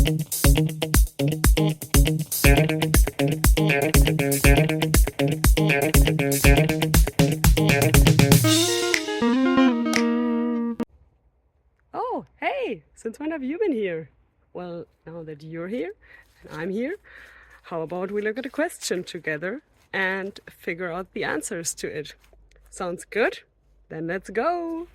Oh, hey! Since when have you been here? Well, now that you're here and I'm here, how about we look at a question together and figure out the answers to it? Sounds good? Then let's go!